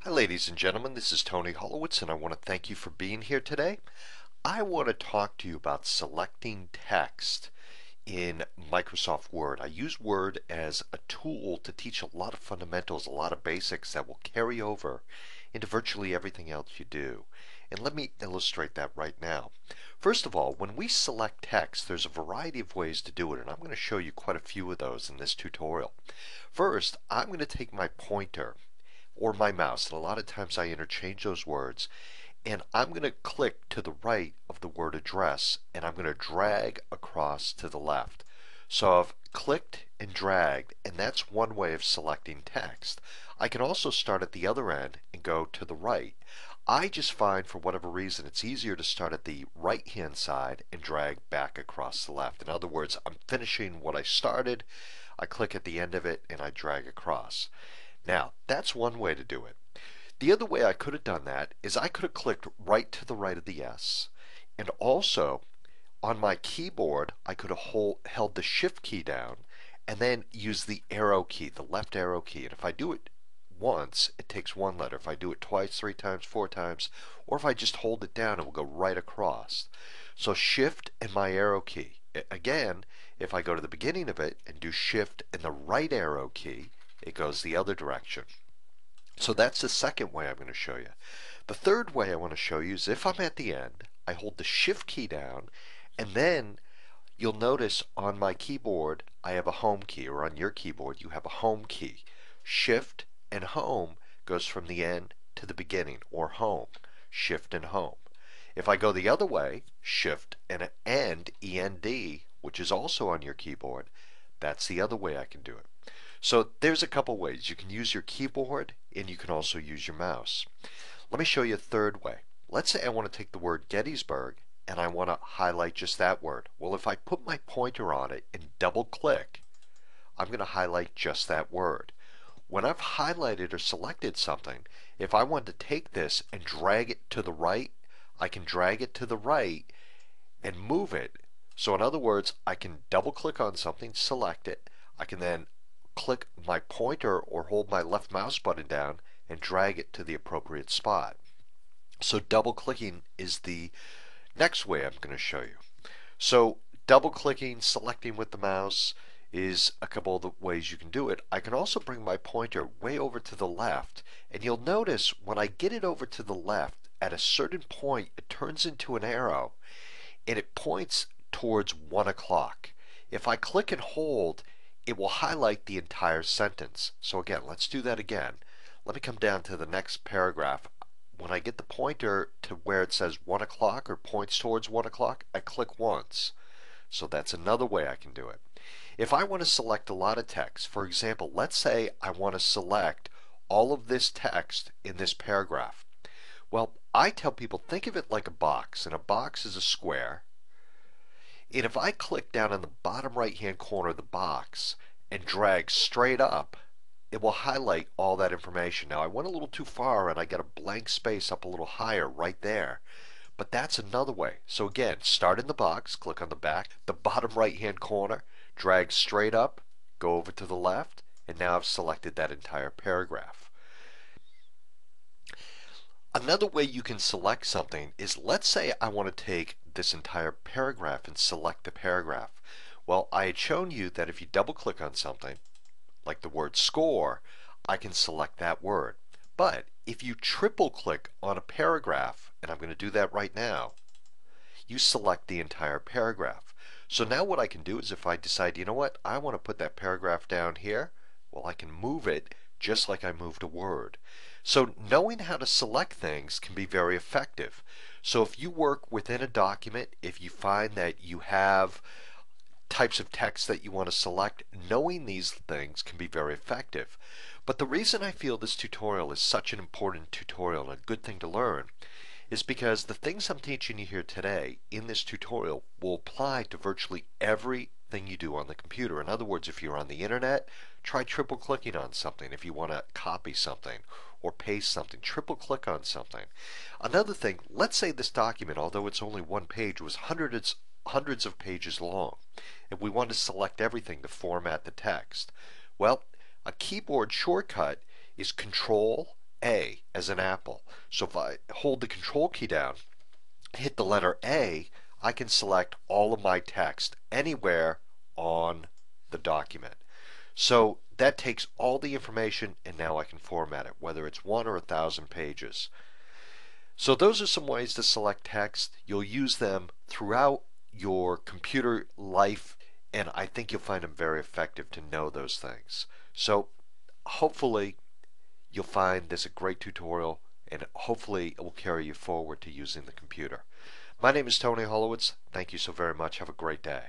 Hi ladies and gentlemen, this is Tony Holowitz and I want to thank you for being here today. I want to talk to you about selecting text in Microsoft Word. I use Word as a tool to teach a lot of fundamentals, a lot of basics that will carry over into virtually everything else you do. And let me illustrate that right now. First of all, when we select text, there's a variety of ways to do it, and I'm going to show you quite a few of those in this tutorial. First, I'm going to take my pointer or my mouse, and a lot of times I interchange those words, and I'm going to click to the right of the word address and I'm going to drag across to the left. So I've clicked and dragged, and that's one way of selecting text. I can also start at the other end and go to the right. I just find for whatever reason it's easier to start at the right hand side and drag back across the left. In other words, I'm finishing what I started, I click at the end of it and I drag across. Now, that's one way to do it. The other way I could have done that is I could have clicked right to the right of the S, and also on my keyboard I could have held the shift key down and then use the arrow key, the left arrow key. And if I do it once, it takes one letter. If I do it twice, three times, four times, or if I just hold it down, it will go right across. So shift and my arrow key. Again, if I go to the beginning of it and do shift and the right arrow key, it goes the other direction. So that's the second way I'm going to show you. The third way I want to show you is if I'm at the end, I hold the shift key down, and then you'll notice on my keyboard I have a home key, or on your keyboard you have a home key. Shift and home goes from the end to the beginning, or home. Shift and home. If I go the other way, shift and end, END, which is also on your keyboard, that's the other way I can do it. So there's a couple ways. You can use your keyboard and you can also use your mouse. Let me show you a third way. Let's say I want to take the word Gettysburg and I want to highlight just that word. Well, if I put my pointer on it and double click, I'm going to highlight just that word. When I've highlighted or selected something, if I want to take this and drag it to the right, I can drag it to the right and move it. So in other words, I can double click on something, select it, I can then click my pointer or hold my left mouse button down and drag it to the appropriate spot. So double clicking is the next way I'm going to show you. So double clicking, selecting with the mouse is a couple of the ways you can do it. I can also bring my pointer way over to the left, and you'll notice when I get it over to the left, at a certain point it turns into an arrow and it points towards 1 o'clock. If I click and hold, it will highlight the entire sentence. So again, let's do that again. Let me come down to the next paragraph. When I get the pointer to where it says 1 o'clock or points towards 1 o'clock, I click once. So that's another way I can do it. If I want to select a lot of text, for example, let's say I want to select all of this text in this paragraph. Well, I tell people, think of it like a box, and a box is a square. And if I click down in the bottom right hand corner of the box and drag straight up, it will highlight all that information. Now I went a little too far and I got a blank space up a little higher right there. But that's another way. So again, start in the box, click on the bottom right hand corner, drag straight up, go over to the left, and now I've selected that entire paragraph. Another way you can select something is, let's say I want to take this entire paragraph and select the paragraph. Well, I had shown you that if you double click on something, like the word score, I can select that word. But if you triple click on a paragraph, and I'm going to do that right now, you select the entire paragraph. So now what I can do is, if I decide, you know what, I want to put that paragraph down here, well, I can move it just like I moved a word. So knowing how to select things can be very effective. So if you work within a document, if you find that you have types of text that you want to select, knowing these things can be very effective. But the reason I feel this tutorial is such an important tutorial and a good thing to learn is because the things I'm teaching you here today in this tutorial will apply to virtually everything you do on the computer. In other words, if you're on the internet, try triple clicking on something. If you want to copy something or paste something, triple click on something. Another thing, let's say this document, although it's only one page, was hundreds of pages long, and we want to select everything to format the text. Well, a keyboard shortcut is Control A as an apple. So if I hold the control key down, hit the letter A, I can select all of my text anywhere on the document. So that takes all the information and now I can format it, whether it's 1 or 1,000 pages. So those are some ways to select text. You'll use them throughout your computer life, and I think you'll find them very effective to know those things. So hopefully you'll find this a great tutorial, and hopefully it will carry you forward to using the computer. My name is Tony Holowitz. Thank you so very much. Have a great day.